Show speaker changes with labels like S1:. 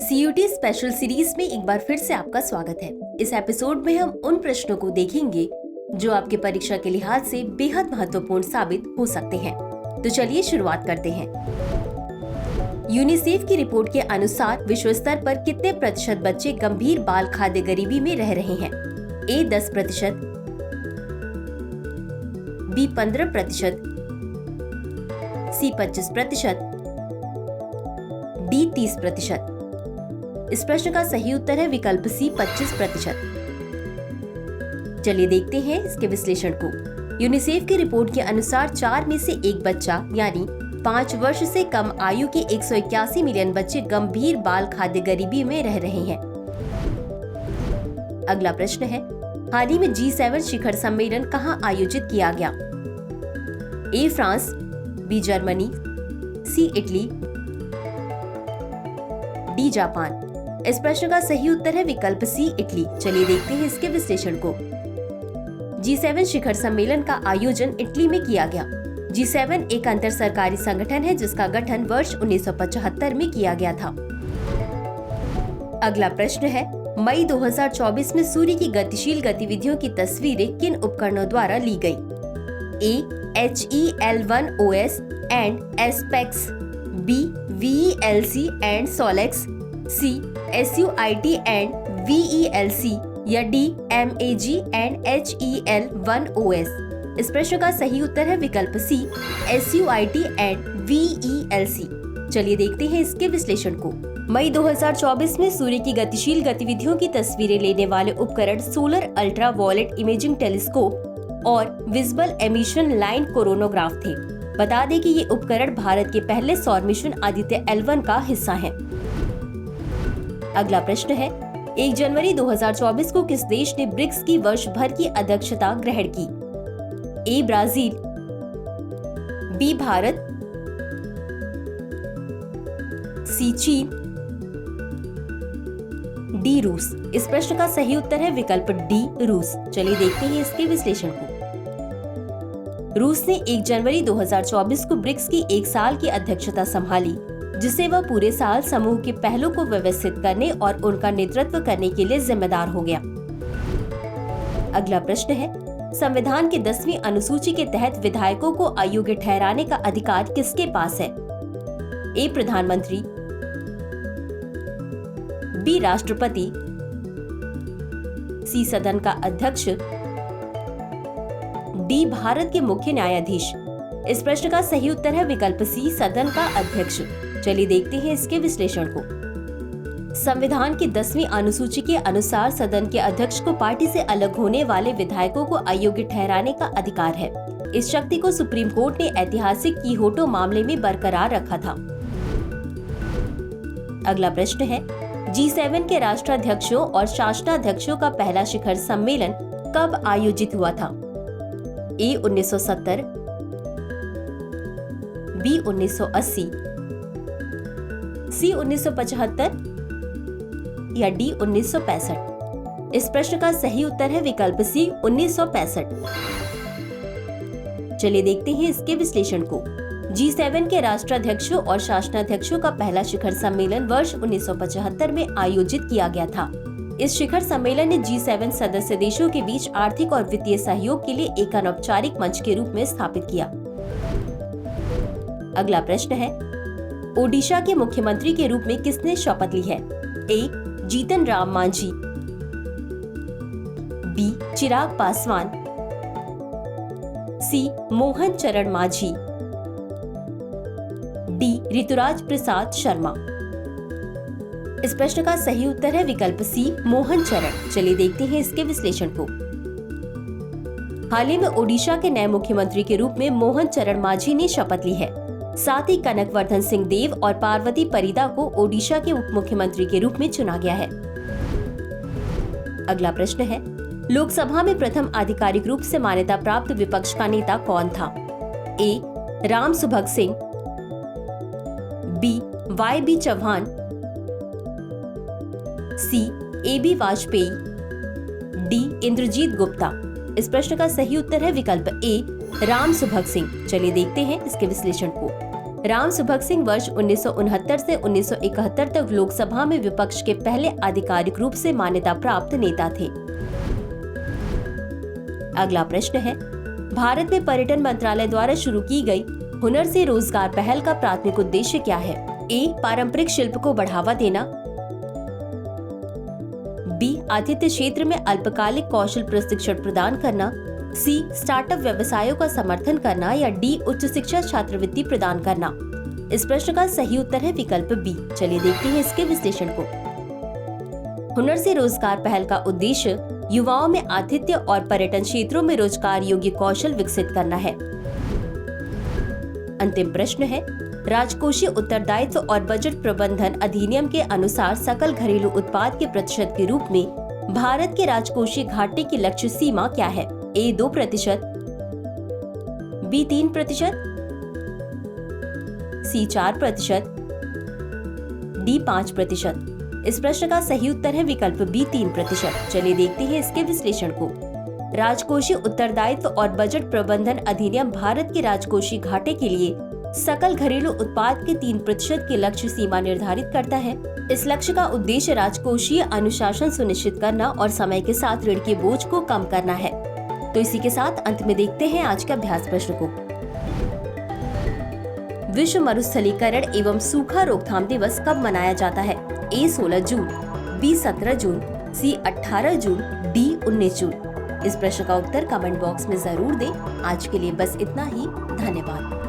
S1: CUT special series में एक बार फिर से आपका स्वागत है। इस एपिसोड में हम उन प्रश्नों को देखेंगे जो आपके परीक्षा के लिहाज से बेहद महत्वपूर्ण साबित हो सकते हैं। तो चलिए शुरुआत करते हैं। यूनिसेफ की रिपोर्ट के अनुसार विश्व स्तर पर कितने प्रतिशत बच्चे गंभीर बाल खाद्य गरीबी में रह रहे हैं? A 10%, B 15%, C 25%, D 30%। इस प्रश्न का सही उत्तर है विकल्प सी 25%। चलिए देखते हैं इसके विश्लेषण को। यूनिसेफ की रिपोर्ट के अनुसार 4 में से एक बच्चा यानी 5 वर्ष से कम आयु के 181 मिलियन बच्चे गंभीर बाल खाद्य गरीबी में रह रहे हैं। अगला प्रश्न है, हाल ही में G7 शिखर सम्मेलन कहां आयोजित किया गया? A France, B Germany, C Italy, D Japan. इस प्रश्न का सही उत्तर है विकल्प सी इटली। चलिए देखते हैं इसके विश्लेषण को। G7 शिखर सम्मेलन का आयोजन इटली में किया गया। G7 एक अंतर सरकारी संगठन है जिसका गठन वर्ष 1975 में किया गया था। अगला प्रश्न है, मई 2024 में सूर्य की गतिशील गतिविधियों की तस्वीरें किन उपकरणों द्वारा ली गई? A HEL1OS and ASPEX, B VELC and SoLEXS, C SUIT and VELC या D MAG एंड HEL1OS। इस प्रश्न का सही उत्तर है विकल्प C SUIT एंड VELC। चलिए देखते हैं इसके विश्लेषण को। मई 2024 में सूर्य की गतिशील गतिविधियों की तस्वीरें लेने वाले उपकरण solar ultra violet imaging telescope और विजिबल एमिशन लाइन कोरोनोग्राफ थे। बता दें कि ये उपकरण भारत के पहले सौर मिशन आदित्य L1 का हिस्सा है। अगला प्रश्न है, 1 जनवरी 2024 को किस देश ने ब्रिक्स की वर्ष भर की अध्यक्षता ग्रहण की? A Brazil, B Bharat, C चीन, D रूस। इस प्रश्न का सही उत्तर है विकल्प D रूस। चलिए देखते हैं इसके विश्लेषण को। रूस ने 1 जनवरी 2024 को ब्रिक्स की 1 साल की अध्यक्षता संभाली, जिसे वह पूरे साल समूह के पहलों को व्यवस्थित करने और उनका नेतृत्व करने के लिए जिम्मेदार हो गया। अगला प्रश्न है, संविधान के 10वीं अनुसूची के तहत विधायकों को अयोग्य ठहराने का अधिकार किसके पास है? A प्रधानमंत्री, B राष्ट्रपति, C सदन का अध्यक्ष, D भारत के मुख्य न्यायाधीश। इस प्रश्न का सही उत्तर है विकल्प C सदन का अध्यक्ष। चलिए देखते हैं इसके विश्लेषण को। संविधान की 10वीं अनुसूची के अनुसार सदन के अध्यक्ष को पार्टी से अलग होने वाले विधायकों को अयोग्य ठहराने का अधिकार है। इस शक्ति को सुप्रीम कोर्ट ने ऐतिहासिक कीहोटो मामले में बरकरार रखा था। अगला प्रश्न है, G7 के राष्ट्राध्यक्षों और शासनाध्यक्षों का पहला शिखर सम्मेलन कब आयोजित हुआ था? A 1970, B 1980, C 1975 या D 1965। इस प्रश्न का सही उत्तर है विकल्प C 1965। चलिए देखते हैं इसके विश्लेषण को। G7 के राष्ट्राध्यक्षों और शासनाध्यक्षों का पहला शिखर सम्मेलन वर्ष 1975 में आयोजित किया गया था। इस शिखर सम्मेलन ने G7 सदस्य देशों के बीच आर्थिक और वित्तीय सहयोग के लिए एक अनौपचारिक मंच के रूप में स्थापित किया। अगला प्रश्न है, ओडिशा के मुख्यमंत्री के रूप में किसने शपथ ली है? A Jitan Ram Manjhi, B Chirag Paswan, C Mohan चरण मांझी, D ऋतुराज प्रसाद शर्मा। इस प्रश्न का सही उत्तर है विकल्प C मोहन चरण। चलिए देखते हैं इसके विश्लेषण को। हाल ही में ओडिशा के नए मुख्यमंत्री के रूप में मोहन चरण मांझी ने शपथ ली है। साथ ही कनकवर्धन सिंह देव और पार्वती परिदा को ओडिशा के उप मुख्यमंत्री के रूप में चुना गया है। अगला प्रश्न है, लोकसभा में प्रथम आधिकारिक रूप से मान्यता प्राप्त विपक्ष का नेता कौन था? A Ram Subhag Singh, B YB Chauhan, C AB Vajpayee, D Indrajit Gupta. इस प्रश्न का सही उत्तर है विकल्प A राम सुभग सिंह। चलिए देखते हैं इसके विश्लेषण को। राम सुभग सिंह वर्ष 1969 से 1971 तक लोकसभा में विपक्ष के पहले आधिकारिक रूप से मान्यता प्राप्त नेता थे। अगला प्रश्न है, भारत में पर्यटन मंत्रालय द्वारा शुरू की गई हुनर से रोजगार पहल का प्राथमिक उद्देश्य क्या है? ए. पारंपरिक शिल्प को बढ़ावा देना, बी. आतिथ्य क्षेत्र में अल्पकालिक कौशल प्रशिक्षण प्रदान करना, सी. स्टार्टअप व्यवसायों का समर्थन करना या डी. उच्च शिक्षा छात्रवृत्ति प्रदान करना। इस प्रश्न का सही उत्तर है विकल्प बी। चलिए देखते हैं इसके विश्लेषण को। हुनर से रोजगार पहल का उद्देश्य युवाओं में आतिथ्य और पर्यटन क्षेत्रों में रोजगार योग्य कौशल विकसित करना है। अंतिम प्रश्न है, राजकोषीय उत्तरदायित्व और बजट प्रबंधन अधिनियम के अनुसार सकल घरेलू उत्पाद के प्रतिशत के रूप में भारत के राजकोषीय घाटे की लक्ष्य सीमा क्या है? ए. 2%, बी. 3%, सी. 4%, डी. 5%। इस प्रश्न का सही उत्तर है विकल्प बी 3%। चलिए देखते हैं इसके विश्लेषण को। राजकोषीय उत्तरदायित्व और बजट प्रबंधन अधिनियम भारत के राजकोषीय घाटे के लिए सकल घरेलू उत्पाद के 3% की लक्ष्य सीमा निर्धारित करता है। इस लक्ष्य का उद्देश्य राजकोषीय अनुशासन सुनिश्चित करना और समय के साथ ऋण के बोझ को कम करना है। तो इसी के साथ अंत में देखते हैं आज के अभ्यास प्रश्न को। विश्व मरुस्थलीकरण एवं सूखा रोकथाम दिवस कब मनाया जाता है? ए. 16 जून, बी. 17 जून, सी. 18 जून, डी. 19 जून। इस प्रश्न का उत्तर कमेंट बॉक्स में जरूर दें। आज के लिए बस इतना ही। धन्यवाद।